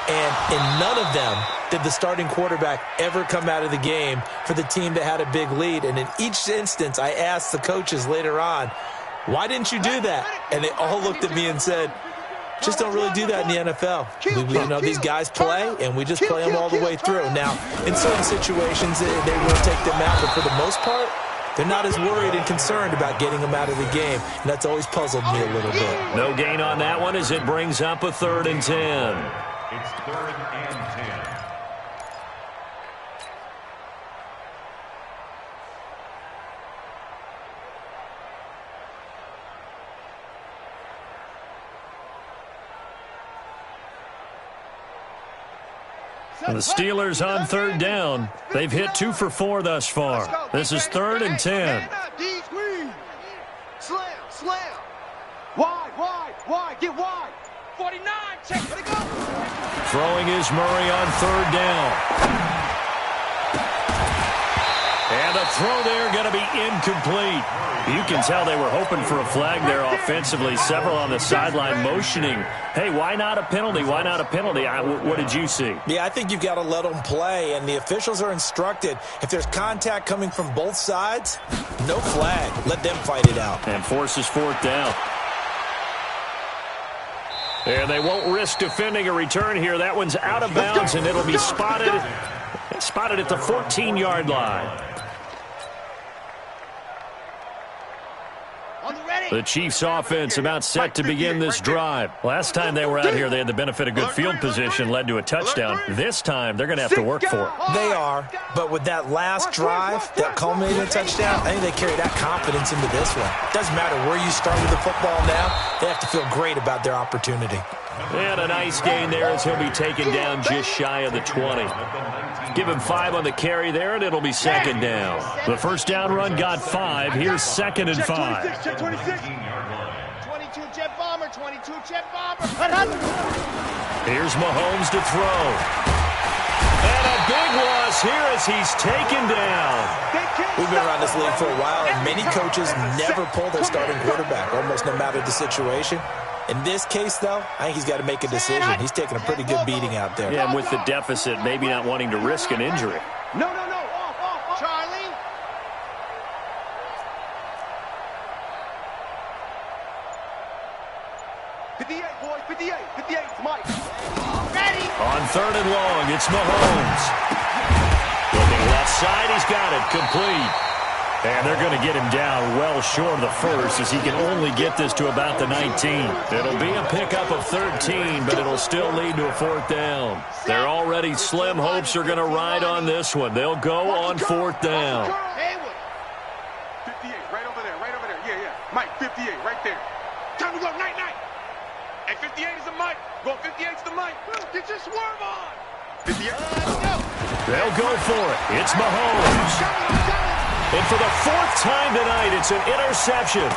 And in none of them did the starting quarterback ever come out of the game for the team that had a big lead. And in each instance, I asked the coaches later on, why didn't you do that? And they all looked at me and said, just don't really do that in the NFL. These guys play, and we just play them all the way through. Now, in certain situations, they will take them out, but for the most part, they're not as worried and concerned about getting them out of the game, and that's always puzzled me a little bit. No gain on that one as it brings up a 3rd and 10. It's 3rd and 10. The Steelers on 3rd down. They've hit 2 for 4 thus far. This is 3rd and 10. Slam, slam. Wide, get wide. 49, check, let it go. Throwing is Murray on 3rd down. And the throw there going to be incomplete. You can tell they were hoping for a flag there offensively. Several on the sideline motioning, hey, why not a penalty? Why not a penalty? What did you see? Yeah, I think you've got to let them play, and the officials are instructed. If there's contact coming from both sides, no flag. Let them fight it out. And forces 4th down. And they won't risk defending a return here. That one's out of bounds, and it'll be spotted at the 14-yard line. The Chiefs offense about set to begin this drive. Last time they were out here, they had the benefit of good field position, led to a touchdown. This time, they're going to have to work for it. They are, but with that last drive, that culminating touchdown, I think they carry that confidence into this one. Doesn't matter where you start with the football now, they have to feel great about their opportunity. And a nice gain there as he'll be taken down just shy of the 20. Give him 5 on the carry there, and it'll be 2nd down. The first down run got 5. Here's 2nd and 5. Check 26. 22 jet bomber, 22 jet bomber. Here's Mahomes to throw. And a big loss here as he's taken down. We've been around this league for a while, and many coaches never pull their starting quarterback, almost no matter the situation. In this case, though, I think he's got to make a decision. He's taking a pretty good beating out there. Yeah, and with the deficit, maybe not wanting to risk an injury. No. Off. Charlie. Boys, 58, Mike. Ready. On 3rd and long, it's Mahomes. Looking left side, he's got it, complete. And they're going to get him down well short of the first as he can only get this to about the 19. It'll be a pickup of 13, but it'll still lead to a 4th down. They're already slim hopes are going to ride on this one. They'll go on 4th down. 58, right over there. Yeah. Mike, 58, right there. Time to go, night. And 58 is the Mike. Go 58 is the Mike. Get your swerve on. 58. They'll go for it. It's Mahomes. And for the 4th time tonight, it's an interception.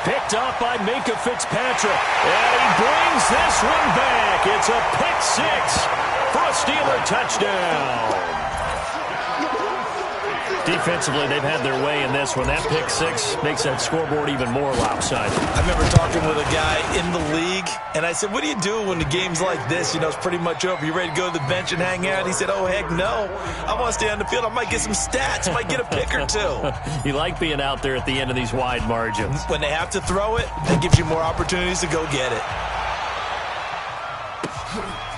Picked up by Minkah Fitzpatrick. And he brings this one back. It's a pick-6 for a Steeler touchdown. Defensively, they've had their way in this one. That pick-6 makes that scoreboard even more lopsided. I remember talking with a guy in the league, and I said, what do you do when the game's like this? It's pretty much over. You ready to go to the bench and hang out? He said, oh, heck no. I want to stay on the field. I might get some stats. Might get a pick or 2. You like being out there at the end of these wide margins. When they have to throw it, that gives you more opportunities to go get it.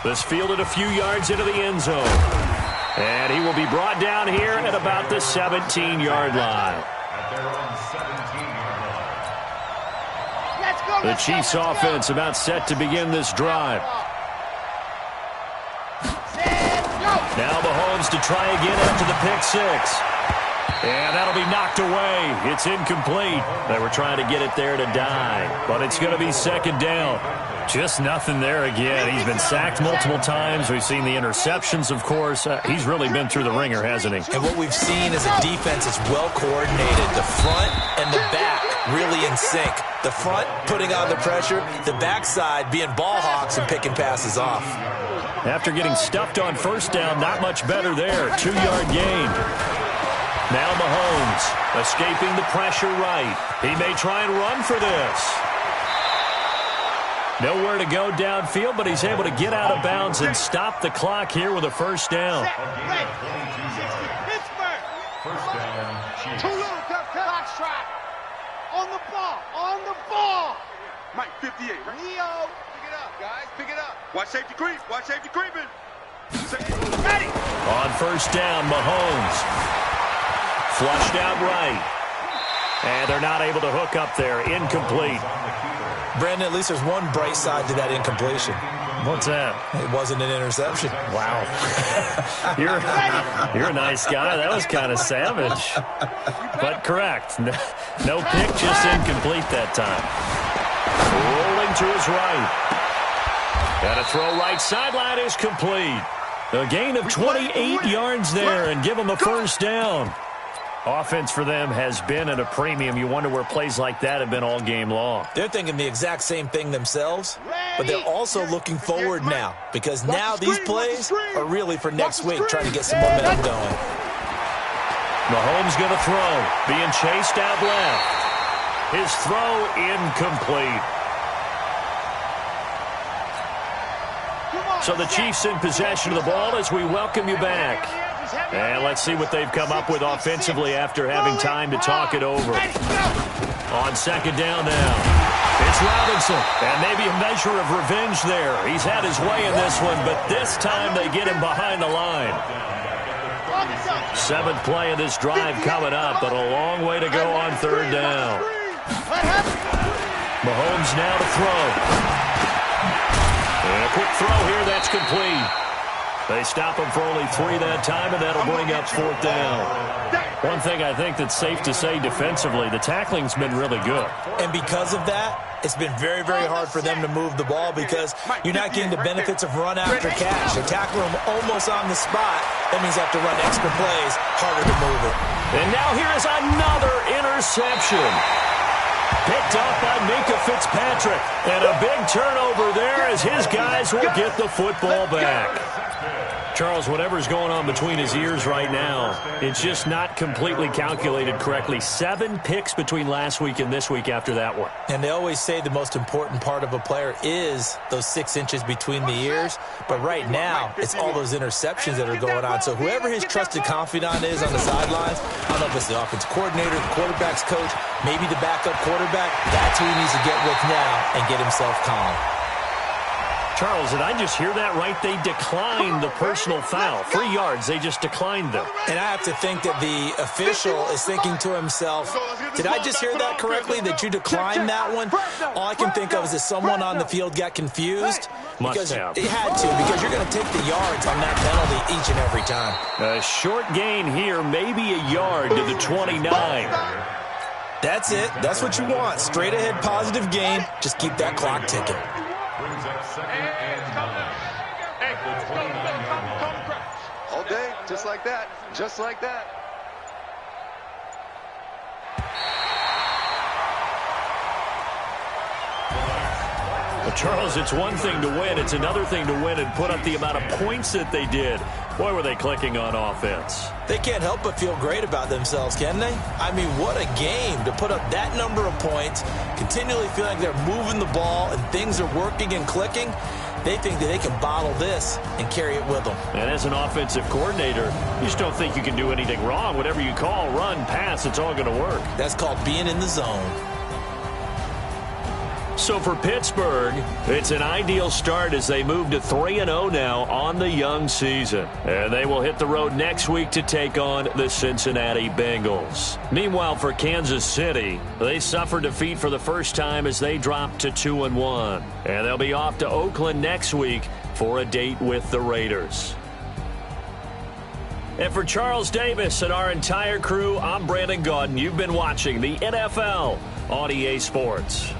This fielded a few yards into the end zone. And he will be brought down here at about the 17-yard line. The Chiefs offense about set to begin this drive. Now Mahomes to try again after the pick-6. And that'll be knocked away. It's incomplete. They were trying to get it there to die. But it's going to be 2nd down. Just nothing there again. He's been sacked multiple times. We've seen the interceptions, of course. He's really been through the ringer, hasn't he? And what we've seen is a defense that's well coordinated. The front and the back really in sync. The front putting on the pressure. The backside being ball hawks and picking passes off. After getting stuffed on 1st down, not much better there. 2-yard gain. Now Mahomes escaping the pressure right. He may try and run for this. Nowhere to go downfield, but he's able to get out of bounds and stop the clock here with a first down. First down, Chiefs. Too little, clock strike. On the ball. Mike, 58, right? Leo, pick it up, guys. Pick it up. Watch safety creep. Watch safety creeping. Ready. On first down, Mahomes. Flushed out right. And they're not able to hook up there. Incomplete. Brandon, at least there's one bright side to that incompletion. What's that? It wasn't an interception. Wow. You're a nice guy. That was kind of savage. But correct. No pick, just incomplete that time. Rolling to his right. Got to throw right sideline is complete. A gain of 28 yards there and give them a first down. Offense for them has been at a premium. You wonder where plays like that have been all game long. They're thinking the exact same thing themselves, but they're also looking forward now because now these plays are really for next week, trying to get some momentum going. Mahomes going to throw, being chased out left. His throw incomplete. So the Chiefs in possession of the ball as we welcome you back. And let's see what they've come up with offensively after having time to talk it over. On second down now, it's Robinson. And maybe a measure of revenge there. He's had his way in this one, but this time they get him behind the line. Seventh play of this drive coming up, but a long way to go on third down. Mahomes now to throw. And a quick throw here, that's complete. They stop him for only 3 that time, and that'll bring up fourth down. One thing I think that's safe to say defensively, the tackling's been really good. And because of that, it's been very, very hard for them to move the ball because you're not getting the benefits of run after catch. They tackle him almost on the spot. That means they have to run extra plays, harder to move it. And now here is another interception. Picked up by Minkah Fitzpatrick. And a big turnover there as his guys will get the football back. Charles, whatever's going on between his ears right now, it's just not completely calculated correctly. 7 picks between last week and this week after that one. And they always say the most important part of a player is those 6 inches between the ears. But right now, it's all those interceptions that are going on. So whoever his trusted confidant is on the sidelines, I don't know if it's the offensive coordinator, the quarterback's coach, maybe the backup quarterback, that's who he needs to get with now and get himself calm. Charles, did I just hear that right? They declined the personal foul. 3 yards, they just declined them. And I have to think that the official is thinking to himself, did I just hear that correctly, that you declined that one? All I can think of is that someone on the field got confused. Must have. It had to, because you're going to take the yards on that penalty each and every time. A short gain here, maybe a yard to the 29. That's it. That's what you want. Straight ahead positive gain. Just keep that clock ticking. Brings up second and 9. At the 29-yard line. All day, just like that. Just like that. Well, Charles, it's one thing to win. It's another thing to win and put up the amount of points that they did. Boy, were they clicking on offense. They can't help but feel great about themselves, can they? I mean, what a game to put up that number of points, continually feeling like they're moving the ball and things are working and clicking. They think that they can bottle this and carry it with them. And as an offensive coordinator, you just don't think you can do anything wrong. Whatever you call, run, pass, it's all going to work. That's called being in the zone. So for Pittsburgh, it's an ideal start as they move to 3-0 now on the young season. And they will hit the road next week to take on the Cincinnati Bengals. Meanwhile, for Kansas City, they suffered defeat for the first time as they dropped to 2-1. And they'll be off to Oakland next week for a date with the Raiders. And for Charles Davis and our entire crew, I'm Brandon Gaudin. You've been watching the NFL on EA Sports.